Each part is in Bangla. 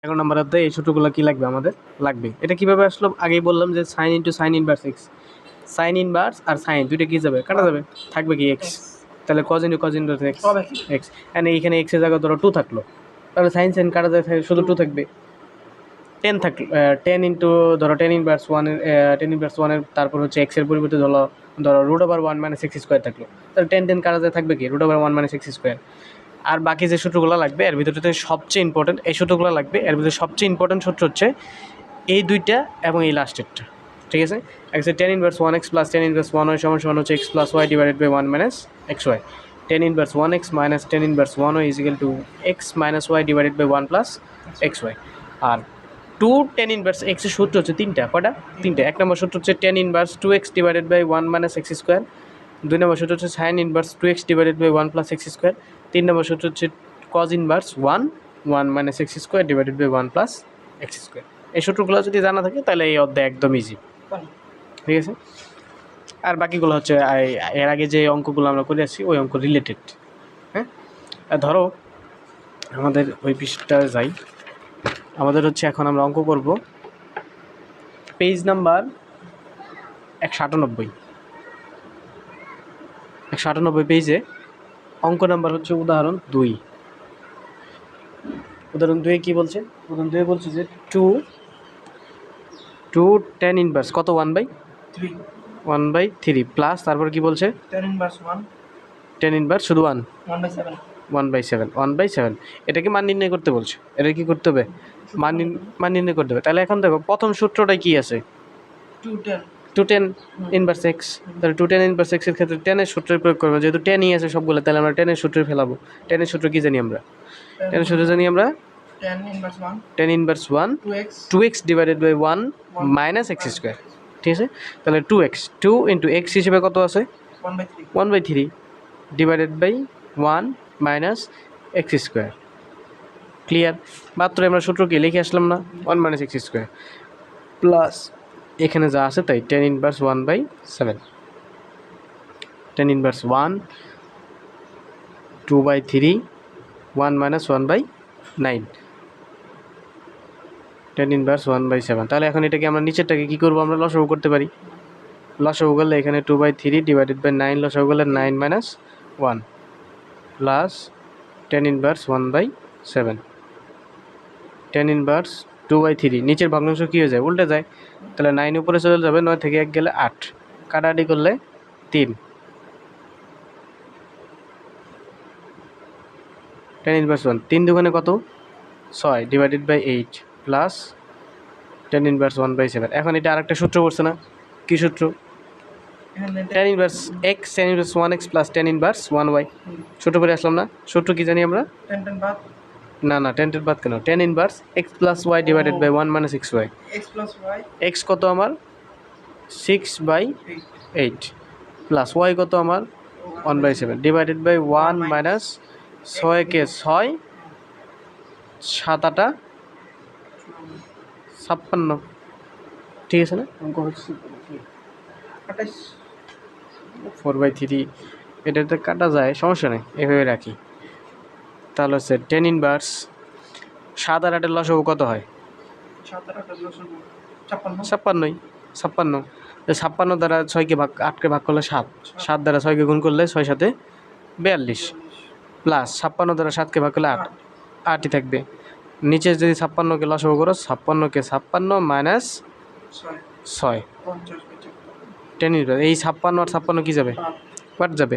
11 নম্বর অধ্যায়ে এই সূত্রগুলো কি লাগবে আমাদের লাগবে। এটা কিভাবে আসলো আগেই বললাম যে sin into sin inverse x, sin inverse আর সাইন দুইটা কি যাবে কাটা যাবে, থাকবে কি এক্স, তাহলে cos into cos inverse x x, and এইখানে এক্স এর জায়গায় ধরো 2 থাকলো, তাহলে সাইন সাইন কাটা যায়, শুধু 2 থাকবে। 10 থাকলো, 10 ইন্টু ধরো টেন ইনভার্স ওয়ানের তারপর হচ্ছে এক্স এর পরিবর্তে ধরো root over 1 minus x square থাকলো, তাহলে 10 10 কাটা যায় থাকবে কি root over 1 minus x square. আর বাকি যে সূত্রগুলো লাগবে এর ভিতরে থেকে সবচেয়ে ইম্পর্টেন্ট এই সূত্রগুলো লাগবে, এর ভিতরে সবচেয়ে ইম্পর্টেন্ট সূত্র হচ্ছে এই দুইটা এবং এই লাস্টেরটা, ঠিক আছে। এক্সের tan inverse 1x plus ten inverse 1y সমান সমান হচ্ছে x plus y divided by 1 minus x y, tan inverse 1x minus tan inverse 1y is equal to x minus y divided by 1 plus x y. আর টু টেন ইনভার্স এক্সের সূত্র হচ্ছে তিনটা, কটা তিনটা। এক নম্বর সূত্র হচ্ছে tan inverse 2x divided by 1 minus x square, দুই নম্বর সূত্র হচ্ছে sin inverse 2x divided by 1 plus x square, তিন নম্বর সূত্র হচ্ছে cos inverse 1 minus x square divided by 1 plus x square. এই সূত্রগুলো যদি জানা থাকে তাহলে এই অধ্যায় একদম ইজি, ঠিক আছে। আর বাকিগুলো হচ্ছে এর আগে যে অঙ্কগুলো আমরা করে আসছি ওই অঙ্ক রিলেটেড। হ্যাঁ, ধরো আমাদের ওই পৃষ্ঠা যাই, আমাদের হচ্ছে এখন আমরা অঙ্ক করব পেজ নাম্বার 198, 198 পেজে অঙ্ক নাম্বার হচ্ছে উদাহরণ 2। উদাহরণ 2 কি বলছে, উদাহরণ 2 বলছে যে টু টেন ইনভার্স কত 1/3 প্লাস তারপর কি বলছে টেন ইনভার্স শুধু 1/7 এটাকে মান নির্ণয় করতে বলছে। এটা কি করতে হবে, মান নির্ণয় করতে হবে। তাহলে এখন দেখো প্রথম সূত্রটাই কি আছে, টু টেন ইনভার্স এক্স, তাহলে টু টেন ইনভার্স এক্সের ক্ষেত্রে টেনের সূত্রের প্রয়োগ করবো, যেহেতু টেনই আছে সবগুলো, তাহলে আমরা টেনের সূত্রে ফেলাবো। টেনের সূত্র কি জানি আমরা, টেনের সূত্র জানি আমরা tan inverse 1 2x divided by 1 minus x square, ঠিক আছে। তাহলে 2x 2 ইন্টু এক্স হিসেবে কত আছে 1/3 divided by 1 minus x square. Clear, মাত্র আমরা সূত্র কি লিখে আসলাম না, 1 মাইনাস এক্স স্কোয়ার প্লাস এখানে যা আছে তাই ten inverse 1/7, ten inverse 1 2/3 1 minus 1/9, ten inverse 1/7। তাহলে এখন এটাকে আমরা নিচেরটাকে কী করবো, আমরা লসাগু করতে পারি। লসাগু করলে এখানে 2/3 ডিভাইডেড বাই 9, লসাগু করলে 9 minus 1 plus ten inverse 1/7, ten inverse 2/3 নিচের ভগ্নাংশ কী হয়ে যায়, উল্টে যায়, তাহলে 9 উপরে চলে যাবে, 9 থেকে 1 গেলে 8, কাটাকাটি করলে 3, টেন ইনভার্স 1 3 দুগুণে কত 6 divided by 8 plus ten inverse 1/7। এখন এটা আরেকটা সূত্র পড়ছে না, কী সূত্র, ten inverse x ten inverse 1x plus ten inverse 1y, সূত্র পড়ে আসলাম না। সূত্র কি জানি আমরা, না টেন টেন বাদ কেন, tan inverse x plus y divided by 1 minus x y, x কত আমার 6/8 প্লাস ওয়াই কত আমার 1/7 ডিভাইডেড বাই 1 মাইনাস 6কে 6 7 8 56, ঠিক আছে না। অঙ্ক হচ্ছে 4/3, এটাতে কাটা যায় সমস্যা নেই, এভাবে রাখি। তাহলে হচ্ছে টেন ইনভার্স 7 আর 8 লসাগু কত হয় 56, 56 দ্বারা 6কে ভাগ 8কে ভাগ করলে 7, 7 দ্বারা 6কে গুণ করলে 6 7 42 প্লাস 56 দ্বারা 7কে ভাগ করলে 8, 8ই থাকবে। নিচে যদি 56কে লসাগু করো 56কে 56 মাইনাস 6, টেন ইনভার্স এই 56 আর 56 কি যাবে কাট যাবে,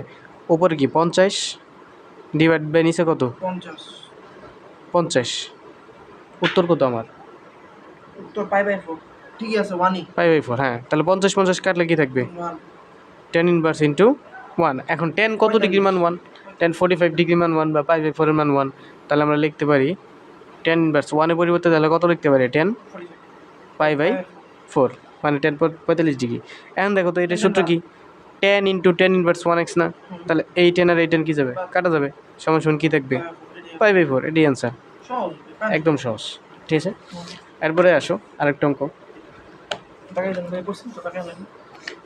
ওপরে কি 50 ডিভাইড বাই নিচে কত 50, উত্তর কত আমার π/4, ঠিক আছে 1 π/4। হ্যাঁ, তাহলে 50 50 কাটলে কি থাকবে টেন ইনভার্স ইন্টু 1। এখন 10 কত ডিগ্রি মান 1, 10 45 ডিগ্রি মান 1 বা π/4 এর মান 1, তাহলে আমরা লিখতে পারি টেন ইনভার্স 1 এর পরিবর্তে তাহলে কত লিখতে পারি 10 π/4 মানে 10 45 ডিগ্রি। এখন দেখো তো এটা সূত্র কি 10 ইন্টু টেন ইনভার্স 1x না, তাহলে এই 10 আর এই 10 কী যাবে কাটা যাবে, সমান সমান কী থাকবে π/4, এটাই অ্যান্সার, একদম সহজ, ঠিক আছে। এরপরে আসো আরেকটা অঙ্ক,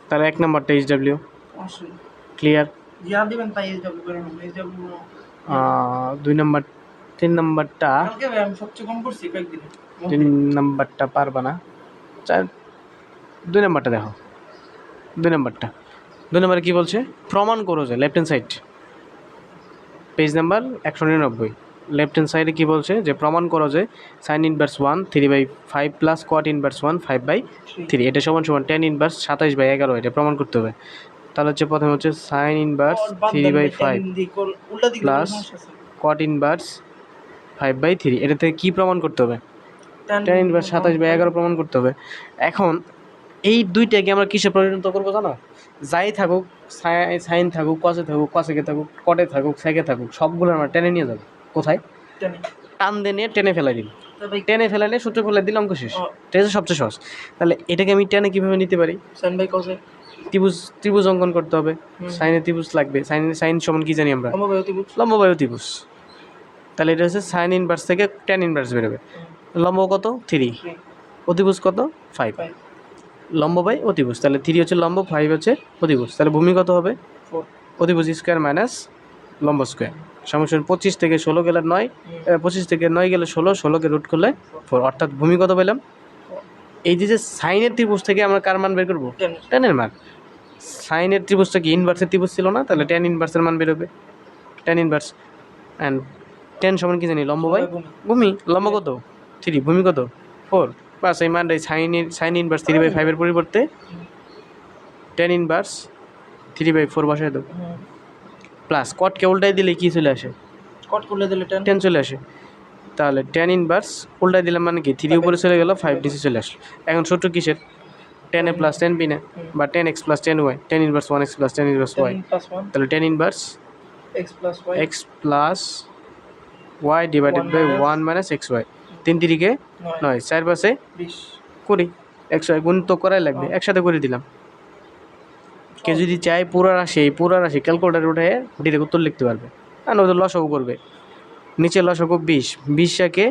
তাহলে 1 নম্বরটা HW ক্লিয়ার, 2 নম্বর তিন নাম্বারটা কালকে ভাই আমি সবচেয়ে কম করছি কয়েকদিনে। তিন নাম্বারটা পারবা না। চার, দুই নাম্বারটা দেখো, দুই নাম্বারে কী বলছে, প্রমাণ করো যে left hand side, page number 199, left hand সাইডে কী বলছে যে প্রমাণ করো যে sign inverse 1 3/5 plus cot inverse 1 5/3 এটা সমান সমান টেন ইনভার্স 27/11, এটা প্রমাণ করতে হবে। তাহলে হচ্ছে প্রথমে হচ্ছে sin inverse 3/5 plus cot inverse 5/3, এটা থেকে কী প্রমাণ করতে হবে, টেন ইনভার্স 27/11 প্রমাণ করতে হবে। এখন এই দুইটাকে আমরা কিসে পরিণত করবো জানো, যাই থাকুক, সাইন থাকুক, কসে থাকুক, কসেকে থাকুক, কটে থাকুক, সেকে থাকুক, সবগুলো আমরা টেনে নিয়ে যাবো। কোথায়, টান দিয়ে নিয়ে টেনে ফেলাই দিন, টেনে ফেলাইলে সূত্র ফেলাই দিলে অঙ্ক শেষ। ঠিক আছে, সবচেয়ে সহজ। তাহলে এটাকে আমি টেনে কীভাবে নিতে পারি, ত্রিভুজ অঙ্কন করতে হবে, সাইনে ত্রিভুজ লাগবে, সাইন সমান কি জানি আমরা, লম্ববায়ু ত্রিভুজ। তাহলে এটা হচ্ছে সাইন ইনভার্স থেকে টেন ইনভার্স বেরোবে। লম্ব কত 3, অতিভুজ কত 5, লম্ব বাই অতিভুজ, তাহলে 3 হচ্ছে লম্ব, 5 হচ্ছে অতিভুজ, তাহলে ভূমি কত হবে, অতিভুজ স্কোয়ার মাইনাস লম্ব স্কোয়ার, সমান 25 থেকে 16 গেলে 9, 25 থেকে 9 গেলে 16, 16কে রুট করলে 4, অর্থাৎ ভূমি কত পেলাম। এই যে সাইনের ত্রিভুজ থেকে আমরা কার মান বের করবো, টেনের মান। সাইনের ত্রিভুজটা কি ইনভার্সের ত্রিভুজ ছিল না, তাহলে টেন ইনভার্সের মান বেরোবে, টেন ইনভার্স অ্যান্ড টেন সমান কি জানি, লম্ব বাই ভূমি, লম্ব কত 3, ভূমি কত 4, বাস এই মানটাই সাইন ইনভার্স 3/5 এর পরিবর্তে টেন ইনভার্স 3/4 বসায় দেবো, প্লাস কটকে উল্টাই দিলে কি চলে আসে, কট করলে দিলে টেন চলে আসে। তাহলে টেন ইনভার্স উল্টাই দিলাম মানে কি, 3 উপরে চলে গেল, 5 নিচে চলে আসলো। এখন সূত্র কিসের, 10a প্লাস 10b না, বা 10x plus 10y, 10 inverse 1x plus 10 inverse y, তাহলে 10 inverse x plus y divided by 1 minus xy, 3 তিরিকে 9, 4 পাশে 20, xy গুণ তো করাই লাগবে, একসাথে করে দিলাম। কে যদি চায় পুরা রাশি ক্যালকুলেটার উঠে ডিরেক্ট উত্তর লিখতে পারবে, আর নয়তো লসাগু করবে। নিচে লসাগু 20, 20 কে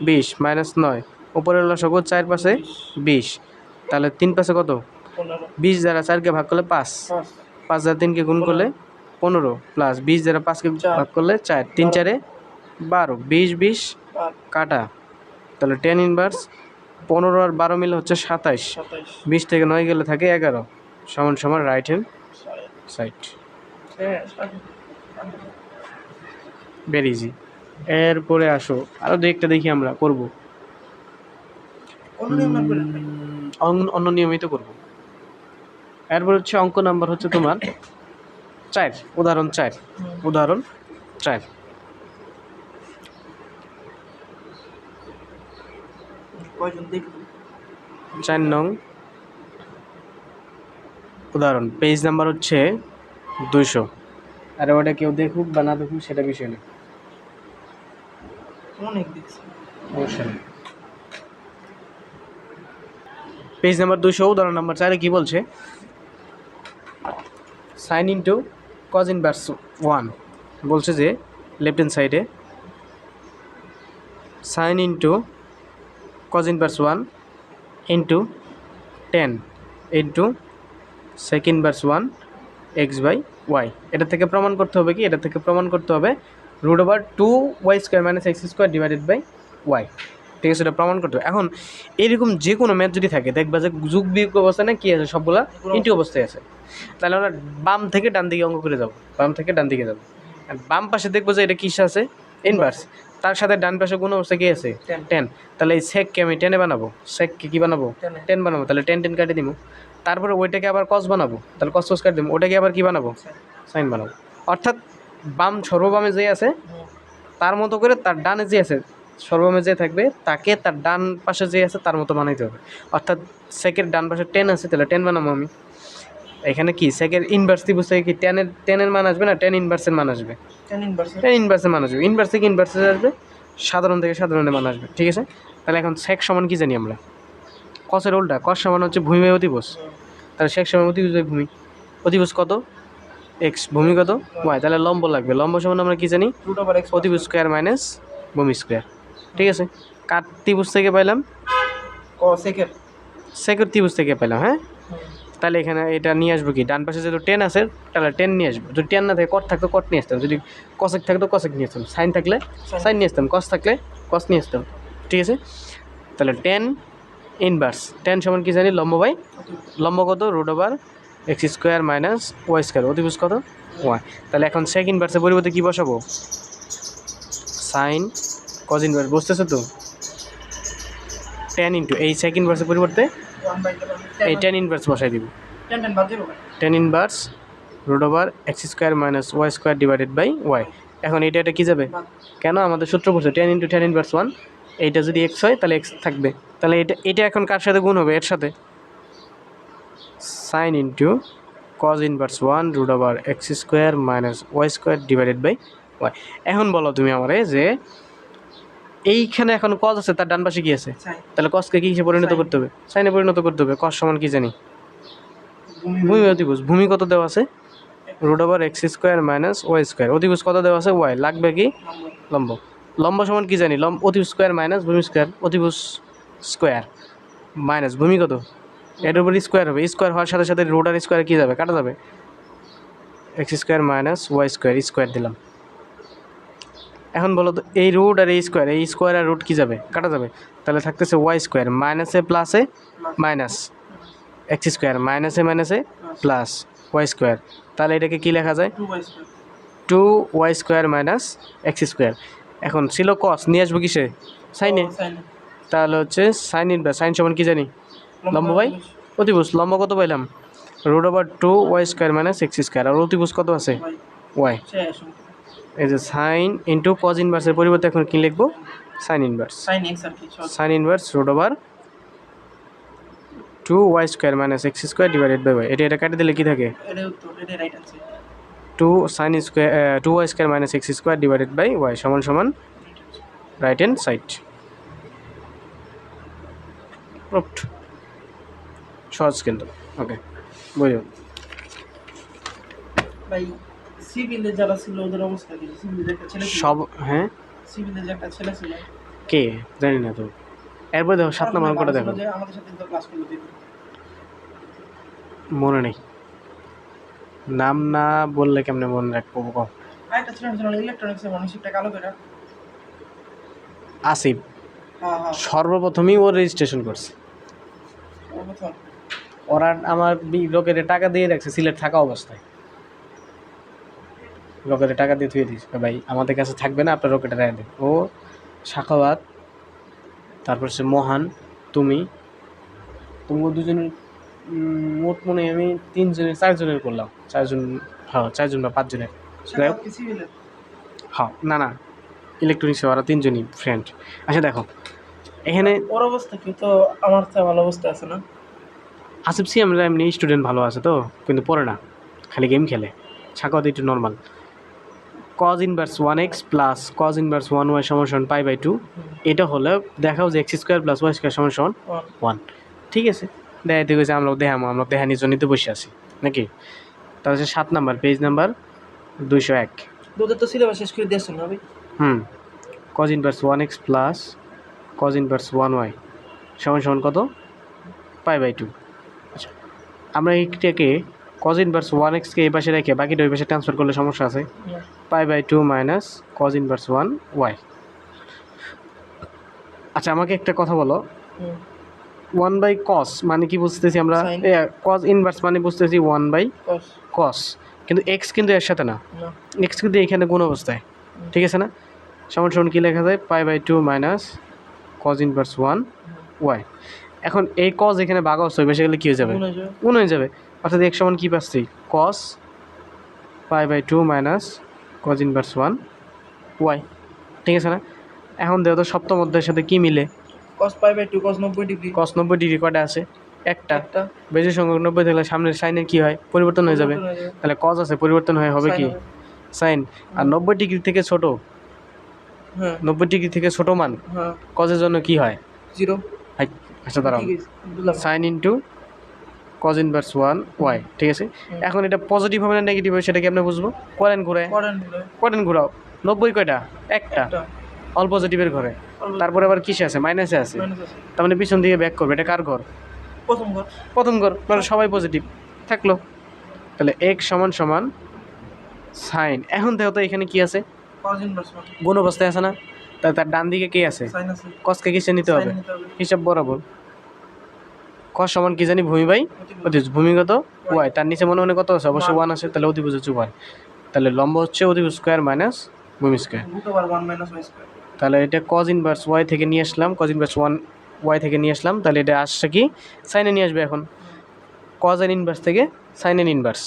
20 মাইনাস 9, উপরের লসাগু 4 পাশে 20, তাহলে 3 পাশে কত, 20 দ্বারা 4কে ভাগ করলে 5, 5 দ্বারা 3কে গুণ করলে 15, প্লাস 20 দ্বারা 5কে ভাগ করলে 4, 3 4 12, 20 20 কাটা, তাহলে 10 ইনভার্স 15 আর 12 মিলে হচ্ছে 27, 20 থেকে 9 গেলে থাকে 11, সমান সমান right hand side. Very easy. এরপরে আসো আরও একটা দেখি আমরা করবো, অন্য নিয়মিত করবো। এরপর হচ্ছে অঙ্ক নাম্বার হচ্ছে তোমার 4, উদাহরণ 4, 4 নং উদাহরণ, পেজ নাম্বার হচ্ছে 200। আর ওটা কেউ দেখুক বা না দেখুক সেটা বিষয় না, পেজ নাম্বার 200, উদাহরণ নাম্বার 4 কি বলছে, সাইন ইন্টু কজ ইনভার্স 1, বলছে যে লেফট হ্যান্ড সাইডে sin into cos inverse 1 into 10 into sec inverse 1 x/y, এটা থেকে প্রমাণ করতে হবে কি, এটা থেকে প্রমাণ করতে হবে √2y² minus x² divided by y। ঠিক আছে, এটা প্রমাণ করতে হবে। এখন এরকম যে কোনো ম্যাথ যদি থাকে দেখবা যে যুগ বিয়োগ অবস্থায় না কি আছে, সবগুলা ইনটু অবস্থায় আছে। তাহলে আমরা বাম থেকে ডান দিকে অঙ্ক করে যাবো, আর বাম পাশে দেখবো যে এটা কিসে আছে, ইনভার্স, তার সাথে ডান পাশে কোন অবস্থা কি আছে, 10, তাহলে এই সেককে আমি 10 বানাবো, সেককে কি বানাবো 10 বানাবো, তাহলে 10 কাটে দিব। তারপরে ওইটাকে আবার কস বানাবো, তাহলে কস কাটে দিব, ওটাকে আবার কি বানাবো, সাইন বানাবো। অর্থাৎ বাম সর্ববামে যে আছে তার মতো করে তার ডানে যে আছে সর্ববামে যে থাকবে তাকে তার ডান পাশে যে আছে তার মতো বানাইতে হবে। অর্থাৎ সেকের ডান পাশে 10 আছে, তাহলে 10 বানাবো আমি। এখানে কি সেকের ইনভার্স ত্রিভুজ থেকে কি 10 মান আসবে না 10 ইনভার্সের মান আসবে, 10 ইনভার্সের মান আসবে, ইনভার্স থেকে ইনভার্সে আসবে, সাধারণ থেকে সাধারণের মান আসবে। ঠিক আছে, তাহলে এখন সেক সমান কি জানি আমরা, কসের উল্টা, কস সমান হচ্ছে ভূমি বাই অতিভুজ, তাহলে সেক সমান অতিভুজ বাই ভূমি, অতিভুজ কত এক্স, ভূমি কত ওয়াই, তাহলে লম্ব লাগবে, লম্ব সমান আমরা কি জানি অতিভুজ স্কোয়ার মাইনাস ভূমি স্কোয়ার। ঠিক আছে, কার ত্রিভুজ থেকে পাইলাম, সেকের ত্রিভুজ থেকে পেলাম। হ্যাঁ, তাহলে এখানে এটা নিয়ে আসবো কি, ডান পাশে যেহেতু 10 আছে তাহলে 10 নিয়ে আসবো। যদি 10 না থাকে কট থাকতো কট নিয়ে আসতাম, যদি কসেক থাকতো কসেক নিয়ে আসতাম, সাইন থাকলে সাইন নিয়ে আসতাম, কস থাকলে কস নিয়ে আসতাম। ঠিক আছে, তাহলে 10 ইনভার্স 10 সমান কি জানি, লম্ব বাই লম্ব কত, root over x square minus y square, অতিভুজ কত ওয়াই। তাহলে এখন সেক ইনভার্সের পরিবর্তে কী বসাবো, সাইন কজ ইনভার্স, বুঝতেছো তো, 10 ইন্টু এই সেক ইনভার্সের পরিবর্তে 1/10 এই 10 ইনভার্স বসাই দিব, 10 বাদ দিবো 10 inverse root over x square minus y square divided by y. এখন এটা কী যাবে, কেন আমাদের সূত্র পড়ছে 10 ইন্টু 10 ইনভার্স 1, এইটা যদি এক্স হয় তাহলে এক্স থাকবে, তাহলে এটা এখন কার সাথে গুণ হবে, এর সাথে, sin into cos inverse 1 root over x square minus y square divided by y. এখন বলো তুমি আমারে যে এইখানে এখন কজ আছে, তার ডান পাশে কি আছে, সাইন তাহলে কজকে কি হিসেবে পরিণত করতে হবে, সাইনে পরিণত করতে হবে। কজ সমান কি জানি, ভূমি অতিভুজ, ভূমি কত দেওয়া আছে, root over x square minus y square, অতিভুজ কত দেওয়া আছে ওয়াই, লাগবে কি লম্ব, লম্ব সমান কি জানি, অতিভুজ স্কোয়ার মাইনাস ভূমি স্কোয়ার, অতিভুজ স্কোয়ার মাইনাস ভূমি কত, এর উপর স্কোয়ার হবে, স্কোয়ার হওয়ার সাথে সাথে রুট আর স্কোয়ার কী যাবে, কাটা যাবে, x square minus y square, square দিলাম। এখন বলো তো এই রুট আর এই স্কোয়ার আর রুট কী যাবে, কাটা যাবে, তাহলে থাকতেছে ওয়াই স্কোয়ার মাইনাসে প্লাসে মাইনাস এক্স স্কোয়ার মাইনাসে মাইনাসে প্লাস ওয়াই স্কোয়ার, তাহলে এটাকে কী লেখা যায়, 2 y square minus x square. এখন ছিল কস, নিয়ে আসবো কিসে, সাইনে, তাহলে হচ্ছে সাইন ইনভার্স, সাইন সমান কি জানি, লম্ব বাই অতিভুজ, লম্ব কত পাইলাম, root over 2 y square minus x square, আর অতিভুজ কত আছে ওয়াই। এই যে সাইন ইন্টু কজ ইনভার্সের পরিবর্তে এখন কী লিখবো, sin inverse, sin inverse root over 2 y square minus x square divided by y. এটা কাটে দিলে কি থাকে, 2 sin square 2 y square minus x square divided by y সমান সমান রাইট হ্যান্ড সাইড। প্রুফড, সহজ কিন্তু, ওকে বুঝো। ভাই সিভিলে যারা ছিল ওদের অবস্থা কি, সিভিলে একটা ছেলে ছিল, সব হ্যাঁ, সিভিলে যে একটা ছেলে ছিল, কে জানি না তো, এরপর দেখো 7 নম্বর অঙ্কটা দেখো, যে আমাদের সাথে তো ক্লাস করলো দিন, মনে নেই, নাম না বললে কেমনে মনে রাখবো কও, আরেকটা ছিল ইলেকট্রনিক্সের মানুষ একটা কালো করে, আসিফ, হ্যাঁ সর্বপ্রথমই ওর রেজিস্ট্রেশন করছে, প্রথম ওরা আমার লোকের টাকা দিয়ে রাখছে সিলেট থাকা অবস্থায়, রকেটে টাকা দিয়ে থুয়ে দিস ভাই আমাদের কাছে থাকবে না, আপনার রকেটে রেখে দেন। ও সাখাওয়াত, তারপর সে মহান, তুমি দুজনের মোট মনে হয় আমি 4জনের করলাম, 4জন, হ্যাঁ 4জন বা 5জনের, হ্যাঁ না না ইলেকট্রনিক্সে ওরা 3জনই ফ্রেন্ড। আচ্ছা দেখো এখানে ওর অবস্থা কি, তো আমার তো ভালো অবস্থা আছে না, আসিফ সি আমরা এমনি স্টুডেন্ট ভালো আছে তো, কিন্তু পড়ে না, খালি গেম খেলে, সাখাওয়াত একটু normal. cos inverse 1x plus cos inverse 1y সমান পাই বাই 2, এটা হলে দেখাও যে x square plus y square সমান 1। ঠিক আছে, দেখাইতে গেছে আমরা দেখানির জন্যই তো বসে আছি নাকি। তাহলে 7 নাম্বার পেজ নাম্বার 201, তোদের তো সিলেবাস শেষ করে দিয়েছেন না ভাই, cos inverse 1x plus cos inverse 1y সমান কত, পাই বাই 2। আচ্ছা আমরা এইটাকে cos ইনভার্স 1xকে এই পাশে রেখে বাকিটা ওই পাশে ট্রান্সফার করলে সমস্যা আছে, pi by 2 minus cos inverse 1y। আচ্ছা আমাকে একটা কথা বলো, 1 বাই cos মানে কি বুঝতেছি আমরা, cos ইনভার্স মানে বুঝতেছি 1 বাই cos, কিন্তু x কিন্তু এর সাথে না, x কিন্তু এখানে গুণ অবস্থায়, ঠিক আছে না, সমান কি লেখা যায়, pi by 2 minus cos inverse 1y। এখন এই cos এখানে ভাগ হচ্ছে বেসিক্যালি কী হয়ে যাবে, গুণ হয়ে যাবে, অর্থাৎ x সমান কী পাচ্ছি, cos pi by 2 minus cos inverse 1y, ঠিক আছে না। এখন দেখো তো সপ্তম অধ্যায়ের সাথে কি মিলে, cos pi by 2 cos 90 degree, cos 90 degree কয়টা আছে, একটা, বেশি সংখ্যক 90 থাকলে সামনের সাইনের কি হয়, পরিবর্তন হয়ে যাবে, তাহলে cos আছে পরিবর্তন হবে কি সাইন, আর 90 ডিগ্রি থেকে ছোট, 90 ডিগ্রি থেকে ছোট মান cos এর জন্য কি হয় 0। আচ্ছা দাঁড়াও, sign into cos inverse 1y, ঠিক আছে। এখন এটা পজিটিভ হবে না নেগেটিভ হবে সেটা কি আপনি বুঝবো, করেন ঘুরাও, 90 কয়টা, একটা, অল পজিটিভের ঘরে, তারপরে আবার কিসে আছে, মাইনাসে আছে, তার মানে পিছন দিকে ব্যাক করবে, এটা কার ঘর, প্রথম ঘর মানে সবাই পজিটিভ থাকলো। তাহলে এক্স সমান সমান সাইন। এখন দেখো তো এখানে কি আছে, cos inverse 1 গুণ অবস্থায় আছে না, তাই তার ডান দিকে কি আছে, sin আছে কসকে কিসে নিতে হবে, sin নিতে হবে হিসাব বরাবর। কস সমান কি জানি, ভূমি বাই অতিভুজ, ভূমিগত ওয়াই, তার নিচে মনে মনে কত আছে, অবশ্যই ওয়ান আছে, তাহলে অতিভুজ হচ্ছে ওয়ান। তাহলে লম্ব হচ্ছে অতিভুজ স্কোয়ার মাইনাস ভূমি স্কোয়ার। √1 - y square. তাহলে এটা কজ ইনভার্স ওয়াই থেকে নিয়ে আসলাম, কজ ইনভার্স ওয়ান ওয়াই থেকে নিয়ে আসলাম, তাহলে এটা আসছে কি সাইনে নিয়ে আসবে এখন। কজ এর ইনভার্স থেকে সাইন এর ইনভার্স,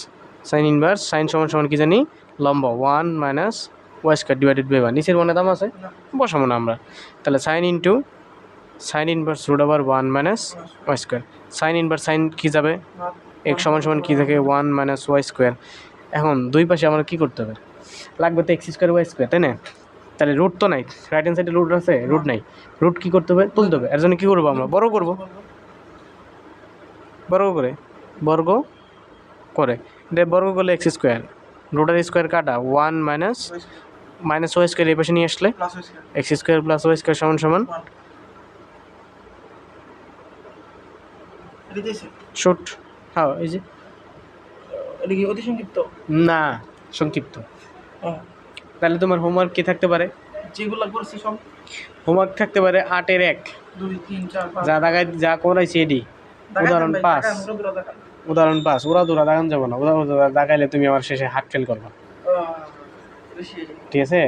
সাইন ইনভার্স সাইন সমান সমান কি জানি, লম্ব 1 minus y square divided by 1, নিচের মনে দাম আছে বসাবো না আমরা। তাহলে sin into sin inverse √1 minus y square. Sin inverse sin কি যাবে, এক্স সমান সমান কী থাকে 1 মাইনাস ওয়াই স্কোয়ার। এখন দুই পাশে আমরা কী করতে হবে, লাগবে তো এক্স স্কোয়ার ওয়াই স্কোয়ার, তাই না? তাহলে রুট তো নাই, রাইট হ্যান্ড সাইডে রুট আছে, রুট নাই, রুট কী করতে হবে, তুলতে হবে। এর জন্য কী করবো আমরা, বর্গ করবো, বর্গ করে, বর্গ করে এটা বর্গ করলে এক্স স্কোয়ার, রুটের স্কোয়ার কাটা 1 মাইনাস মাইনাস ওয়াই স্কোয়ার এই পাশে নিয়ে আসলে plus y square x square plus y square সমান সমান 1 এটা দিয়েছে। শুট। হ্যাঁ এই যে, এটা কি অতি সংক্ষিপ্ত? না সংক্ষিপ্ত। হ্যাঁ, তাহলে তোমার হোমওয়ার্ক কী থাকতে পারে, যেগুলা করছি সব হোমওয়ার্ক থাকতে পারে 8-এর 1, 2 3 4 5 যা দাগাই যা করাইছি এডি। উদাহরণ 5, উদাহরণ 5 ওরা দূরা দাগান যাবো না, উদাহরণ দাগাইলে তুমি আমার শেষে হার্ট ফেল করবা, ঠিক আছে?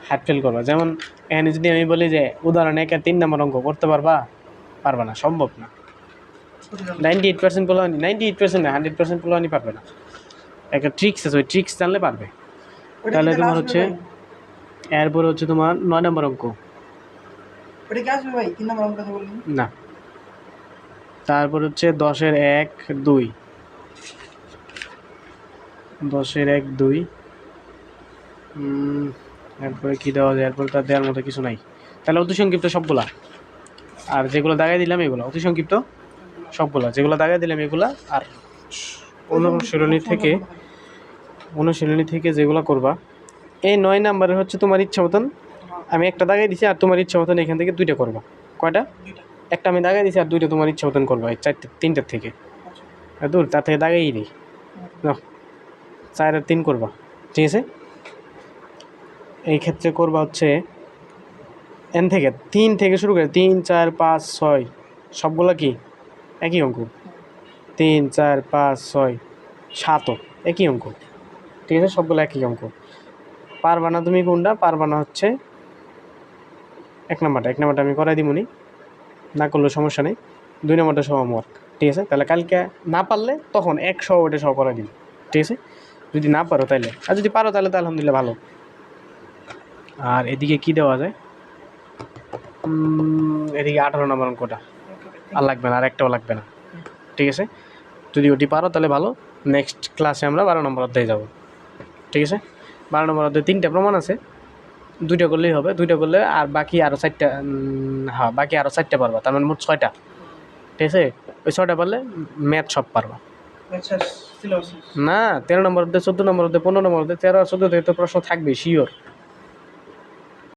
হার্ট ফেল করবা। যেমন এখানে যদি আমি বলি যে উদাহরণ 1-এর 3 নম্বর অঙ্ক করতে পারবা, পারবা না, সম্ভব না। 98% পোলাওয়ানি, 98% না 100% পোলাওয়ানি পারবে না। একটা ট্রিক্স আছে, ওই ট্রিক্স জানলে পারবে। তাহলে তোমার হচ্ছে এরপরে হচ্ছে তোমার 9 নম্বর অঙ্ক, ওটা কি আসবে ভাই? 3 নম্বর অঙ্ক কথা বললেন না। তারপর হচ্ছে 10-এর 1 2, 10-এর 1 2, এরপরে কী দেওয়া যায়, এরপরে তার দেওয়ার মতো কিছু নাই। তাহলে অতি সংক্ষিপ্ত সবগুলা, আর যেগুলো দাগাই দিলাম এগুলো অতি সংক্ষিপ্ত সবগুলা, যেগুলো দাগাই দিলাম এগুলা। আর অনুশীলনী থেকে যেগুলো করবা, এই 9 নাম্বারের হচ্ছে তোমার ইচ্ছা মতন, আমি একটা দাগাই দিছি আর তোমার ইচ্ছা মতন এখান থেকে 2টা করবা। কয়টা? দুইটা। একটা আমি দাগাই দিছি আর 2টা তোমার ইচ্ছা মতন করবা, এই 3টার থেকে। আর দূর তার থেকে দাগাই দিই না, 4 আর 3 করবা, ঠিক আছে? এই ক্ষেত্রে করবা হচ্ছে এন থেকে 3 থেকে শুরু করে 3 4 5 6 সবগুলা কি একই অঙ্ক, 3 4 5 6 7ও একই অঙ্ক, ঠিক আছে? সবগুলো একই অঙ্ক। পারবা না তুমি কোনটা, পারবা না হচ্ছে 1 নাম্বারটা আমি করাই দিমুনি, না করলেও সমস্যা নেই। 2 নাম্বারটা সব হোমওয়ার্ক, ঠিক আছে? তাহলে কালকে না পারলে তখন 100 ওটা সব করাই দিন, ঠিক আছে? যদি না পারো তাইলে, আর যদি পারো তাহলে তো আলহামদুলিল্লাহ ভালো। আর এদিকে কি দেওয়া যায়, এদিকে 18 নম্বর অঙ্কটা আর লাগবে না, আর একটাও লাগবে না, ঠিক আছে? যদি ওটি পারো তাহলে ভালো। নেক্সট ক্লাসে আমরা 12 নম্বর অধ্যায়ে যাব, ঠিক আছে? 12 নম্বর অধ্যায়ে 3টা প্রমাণ আছে, 2টা করলেই হবে, 2টা করলে আর বাকি আরও 4টা, হ্যাঁ বাকি আরও 4টা পারবা, তার মানে মোট 6টা, ঠিক আছে? ওই 6টা পারলে ম্যাথ সব পারবা। আচ্ছা সিলেবাস না 13 নম্বর অধ্যায়ে, 14 নম্বর অধ্যায়ে, 15 নম্বর অধ্যায়ে, 13 আর 14 থেকে তো প্রশ্ন থাকবে শিওর।